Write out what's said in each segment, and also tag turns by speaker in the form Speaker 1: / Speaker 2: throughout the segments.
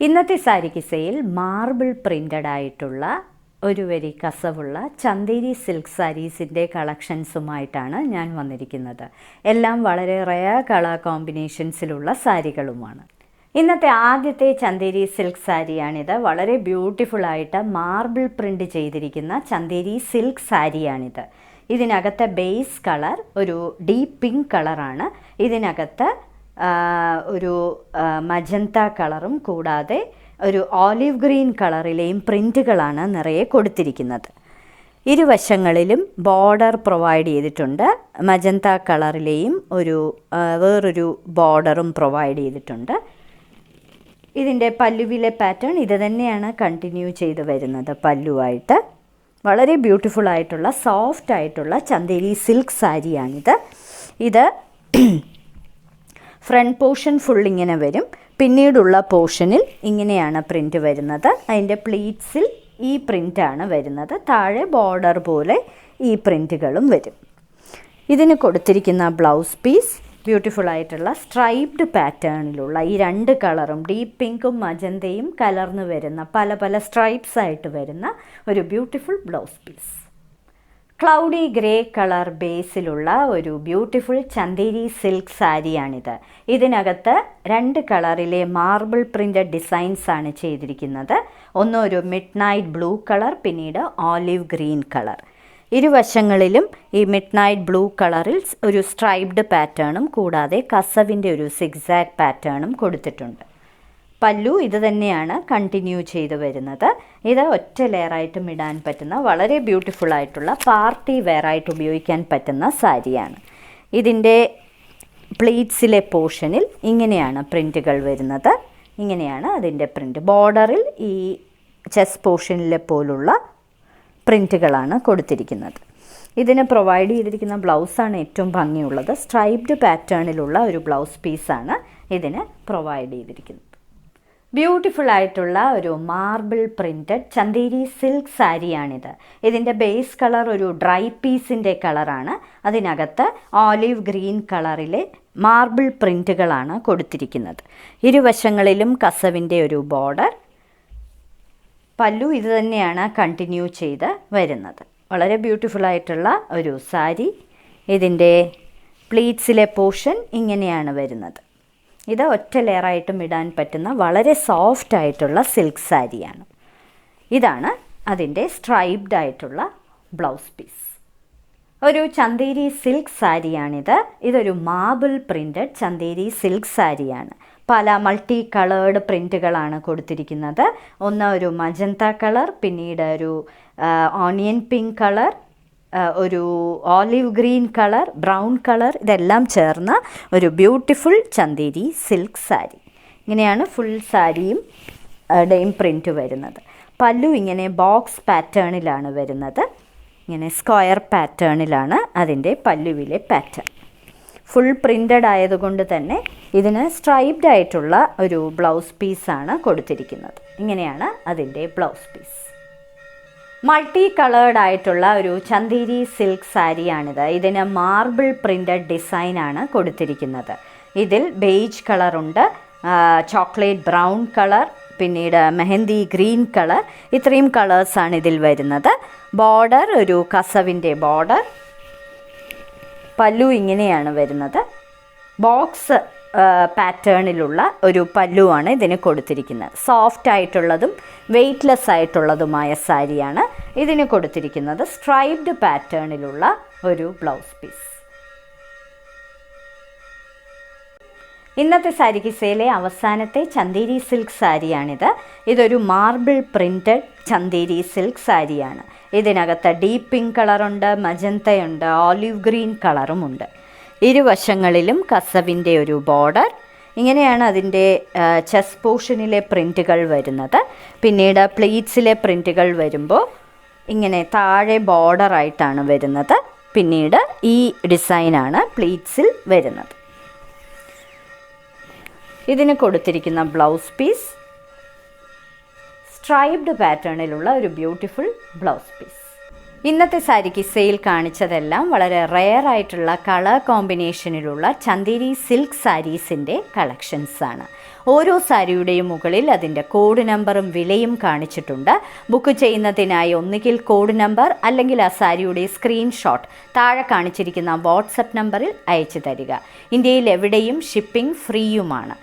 Speaker 1: ഇന്നത്തെ sari കിസയിൽ marble printed ആയിട്ടുള്ള ഒരു വരി കസവുള്ള ചന്ദേരി സിൽക്ക് സാരീസിൻ്റെ കളക്ഷൻസുമായിട്ടാണ് ഞാൻ വന്നിരിക്കുന്നത്. എല്ലാം വളരെ റെയർ കളർ കോമ്പിനേഷൻസിലുള്ള സാരികളുമാണ്. ഇന്നത്തെ ആദ്യത്തെ ചന്ദേരി സിൽക്ക് സാരിയാണിത്. വളരെ ബ്യൂട്ടിഫുള്ളായിട്ട് മാർബിൾ പ്രിൻ്റ് ചെയ്തിരിക്കുന്ന ചന്ദേരി സിൽക്ക് സാരിയാണിത്. ഇതിനകത്തെ ബേസ് കളർ ഒരു ഡീപ്പ് പിങ്ക് കളറാണ്. ഇതിനകത്ത് ഒരു മജന്ത കളറും കൂടാതെ ഒരു ഓലിവ് ഗ്രീൻ കളറിലെയും പ്രിൻറ്റുകളാണ് നിറയെ കൊടുത്തിരിക്കുന്നത്. ഇരുവശങ്ങളിലും ബോർഡർ പ്രൊവൈഡ് ചെയ്തിട്ടുണ്ട്. മജന്ത കളറിലെയും വേറൊരു ബോർഡറും പ്രൊവൈഡ് ചെയ്തിട്ടുണ്ട്. ഇതിൻ്റെ പല്ലുവിലെ പാറ്റേൺ ഇത് തന്നെയാണ് കണ്ടിന്യൂ ചെയ്ത് വരുന്നത്. പല്ലുവായിട്ട് വളരെ ബ്യൂട്ടിഫുൾ ആയിട്ടുള്ള സോഫ്റ്റ് ആയിട്ടുള്ള ചന്ദേരി സിൽക്ക് സാരിയാണിത്. ഇത് ഫ്രണ്ട് പോർഷൻ ഫുൾ ഇങ്ങനെ വരും. പിന്നീടുള്ള പോർഷനിൽ ഇങ്ങനെയാണ് പ്രിൻ്റ് വരുന്നത്. അതിൻ്റെ പ്ലീറ്റ്സിൽ ഈ പ്രിൻ്റാണ് വരുന്നത്. താഴെ ബോർഡർ പോലെ ഈ പ്രിൻ്റുകളും വരും. ഇതിന് കൊടുത്തിരിക്കുന്ന ബ്ലൗസ് പീസ് ബ്യൂട്ടിഫുൾ ആയിട്ടുള്ള സ്ട്രൈപ്ഡ് പാറ്റേണിലുള്ള ഈ രണ്ട് കളറും ഡീപ്പ് പിങ്കും മജന്തയും കലർന്നു വരുന്ന പല പല സ്ട്രൈപ്സ് ആയിട്ട് വരുന്ന ഒരു beautiful blouse piece. Cloudy grey colour ബേസിലുള്ള ഒരു ബ്യൂട്ടിഫുൾ ചന്ദേരി സിൽക്ക് സാരിയാണിത്. ഇതിനകത്ത് രണ്ട് കളറിലെ മാർബിൾ പ്രിൻ്റഡ് ഡിസൈൻസ് ആണ് ചെയ്തിരിക്കുന്നത്. ഒന്ന് ഒരു മിഡ് നൈറ്റ് ബ്ലൂ കളർ, പിന്നീട് ഓലിവ് ഗ്രീൻ കളർ. ഇരുവശങ്ങളിലും ഈ മിഡ് നൈറ്റ് ബ്ലൂ കളറിൽ ഒരു സ്ട്രൈപ്ഡ് പാറ്റേണും കൂടാതെ കസവിൻ്റെ ഒരു സിഗ്സാഗ് പാറ്റേണും കൊടുത്തിട്ടുണ്ട്. പല്ലു ഇത് തന്നെയാണ് കണ്ടിന്യൂ ചെയ്ത് വരുന്നത്. ഇത് ഒറ്റ ലെയറായിട്ടും ഇടാൻ പറ്റുന്ന വളരെ ബ്യൂട്ടിഫുൾ ആയിട്ടുള്ള പാർട്ടി വെയറായിട്ട് ഉപയോഗിക്കാൻ പറ്റുന്ന സാരിയാണ്. ഇതിൻ്റെ പ്ലീറ്റ്സിലെ പോർഷനിൽ ഇങ്ങനെയാണ് പ്രിൻറ്റുകൾ വരുന്നത്. ഇങ്ങനെയാണ് അതിൻ്റെ പ്രിൻറ്റ്. ബോർഡറിൽ ഈ ചെസ്റ്റ് പോർഷനിലെ പോലുള്ള പ്രിൻറ്റുകളാണ് കൊടുത്തിരിക്കുന്നത്. ഇതിന് പ്രൊവൈഡ് ചെയ്തിരിക്കുന്ന ബ്ലൗസാണ് ഏറ്റവും ഭംഗിയുള്ളത്. സ്ട്രൈപ്ഡ് പാറ്റേണിലുള്ള ഒരു ബ്ലൗസ് പീസാണ് ഇതിന് പ്രൊവൈഡ് ചെയ്തിരിക്കുന്നത്. ബ്യൂട്ടിഫുൾ ആയിട്ടുള്ള ഒരു മാർബിൾ പ്രിൻ്റഡ് ചന്ദേരി സിൽക്ക് സാരിയാണിത്. ഇതിൻ്റെ ബേസ് കളർ ഒരു ഡ്രൈ പീസിൻ്റെ കളറാണ്. അതിനകത്ത് ഓലിവ് ഗ്രീൻ കളറിലെ മാർബിൾ പ്രിൻറ്റുകളാണ് കൊടുത്തിരിക്കുന്നത്. ഇരുവശങ്ങളിലും കസവിൻ്റെ ഒരു ബോർഡർ. പല്ലു ഇത് തന്നെയാണ് കണ്ടിന്യൂ ചെയ്ത് വരുന്നത്. വളരെ ബ്യൂട്ടിഫുൾ ആയിട്ടുള്ള ഒരു സാരി. ഇതിൻ്റെ പ്ലീറ്റ്സിലെ പോർഷൻ ഇങ്ങനെയാണ് വരുന്നത്. ഇത് ഒറ്റ ലെയറായിട്ടും ഇടാൻ പറ്റുന്ന വളരെ സോഫ്റ്റ് ആയിട്ടുള്ള സിൽക്ക് സാരിയാണ്. ഇതാണ് അതിൻ്റെ സ്ട്രൈപ്ഡ് ആയിട്ടുള്ള ബ്ലൗസ് പീസ്. ഒരു ചന്ദേരി സിൽക്ക് സാരിയാണിത്. ഇതൊരു മാർബിൾ പ്രിൻ്റഡ് ചന്ദേരി സിൽക്ക് സാരിയാണ്. പല മൾട്ടി കളേർഡ് പ്രിൻറ്റുകളാണ് കൊടുത്തിരിക്കുന്നത്. ഒന്ന് ഒരു മജന്ത കളർ, പിന്നീട് ഒരു ഓണിയൻ പിങ്ക് കളർ, ഒരു olive green colour, brown colour, ഇതെല്ലാം ചേർന്ന ഒരു ബ്യൂട്ടിഫുൾ ചന്ദേരി സിൽക്ക് സാരി. ഇങ്ങനെയാണ് ഫുൾ സാരിയും ഡെയും പ്രിൻറ്റ് വരുന്നത്. പല്ലു ഇങ്ങനെ ബോക്സ് പാറ്റേണിലാണ് വരുന്നത്. ഇങ്ങനെ സ്ക്വയർ പാറ്റേണിലാണ് അതിൻ്റെ പല്ലുവിലെ പാറ്റേൺ. ഫുൾ പ്രിൻ്റഡ് ആയതുകൊണ്ട് തന്നെ ഇതിന് സ്ട്രൈപ്ഡ് ആയിട്ടുള്ള ഒരു ബ്ലൗസ് പീസാണ് കൊടുത്തിരിക്കുന്നത്. ഇങ്ങനെയാണ് അതിൻ്റെ ബ്ലൗസ് പീസ്. മൾട്ടി കളേർഡ് ആയിട്ടുള്ള ഒരു ചന്ദേരി സിൽക്ക് സാരിയാണിത്. ഇതിന് മാർബിൾ പ്രിൻ്റഡ് ഡിസൈനാണ് കൊടുത്തിരിക്കുന്നത്. ഇതിൽ ബേജ് കളറുണ്ട്, ചോക്ലേറ്റ് ബ്രൗൺ കളർ, പിന്നീട് മെഹന്തി ഗ്രീൻ കളർ, ഇത്രയും കളേഴ്സാണ് ഇതിൽ വരുന്നത്. ബോർഡർ ഒരു കസവിൻ്റെ ബോർഡർ. പല്ലു ഇങ്ങനെയാണ് വരുന്നത്. ബോക്സ് പാറ്റേണിലുള്ള ഒരു പല്ലുവാണ് ഇതിന് കൊടുത്തിരിക്കുന്നത്. സോഫ്റ്റ് ആയിട്ടുള്ളതും വെയ്റ്റ്ലെസ് ആയിട്ടുള്ളതുമായ സാരിയാണ്. ഇതിന് കൊടുത്തിരിക്കുന്നത് സ്ട്രൈപ്ഡ് പാറ്റേണിലുള്ള ഒരു ബ്ലൗസ് പീസ്. ഇന്നത്തെ സാരി കിസയിലെ അവസാനത്തെ ചന്ദേരി സിൽക്ക് സാരിയാണിത്. ഇതൊരു മാർബിൾ പ്രിൻ്റഡ് ചന്ദേരി സിൽക്ക് സാരിയാണ്. ഇതിനകത്ത് ഡീപ്പ് പിങ്ക് കളറുണ്ട്, മജന്തയുണ്ട്, ഓലിവ് ഗ്രീൻ കളറുമുണ്ട്. ഇരുവശങ്ങളിലും കസവിൻ്റെ ഒരു ബോർഡർ. ഇങ്ങനെയാണ് അതിൻ്റെ ചെസ്റ്റ് പോർഷനിലെ പ്രിൻറ്റുകൾ വരുന്നത്. പിന്നീട് പ്ലീറ്റ്സിലെ പ്രിൻറ്റുകൾ വരുമ്പോൾ ഇങ്ങനെ താഴെ ബോർഡറായിട്ടാണ് വരുന്നത്. പിന്നീട് ഈ ഡിസൈനാണ് പ്ലീറ്റ്സിൽ വരുന്നത്. ഇതിന് കൊടുത്തിരിക്കുന്ന ബ്ലൗസ് പീസ് സ്ട്രൈപ്ഡ് പാറ്റേണിലുള്ള ഒരു ബ്യൂട്ടിഫുൾ ബ്ലൗസ് പീസ്. ഇന്നത്തെ സാരിക്ക് സെയിൽ കാണിച്ചതെല്ലാം വളരെ റെയർ ആയിട്ടുള്ള കളർ കോമ്പിനേഷനിലുള്ള ചന്ദേരി സിൽക്ക് സാരീസിൻ്റെ കളക്ഷൻസാണ്. ഓരോ സാരിയുടെയും മുകളിൽ അതിൻ്റെ കോഡ് നമ്പറും വിലയും കാണിച്ചിട്ടുണ്ട്. ബുക്ക് ചെയ്യുന്നതിനായി ഒന്നുകിൽ കോഡ് നമ്പർ അല്ലെങ്കിൽ ആ സാരിയുടെ സ്ക്രീൻഷോട്ട് താഴെ കാണിച്ചിരിക്കുന്ന വാട്സപ്പ് നമ്പറിൽ അയച്ചു തരിക. ഇന്ത്യയിൽ എവിടെയും ഷിപ്പിംഗ് ഫ്രീയുമാണ്.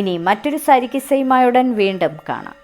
Speaker 1: ഇനി മറ്റൊരു സാരി കിസ്സയുമായി ഉടൻ വീണ്ടും കാണാം.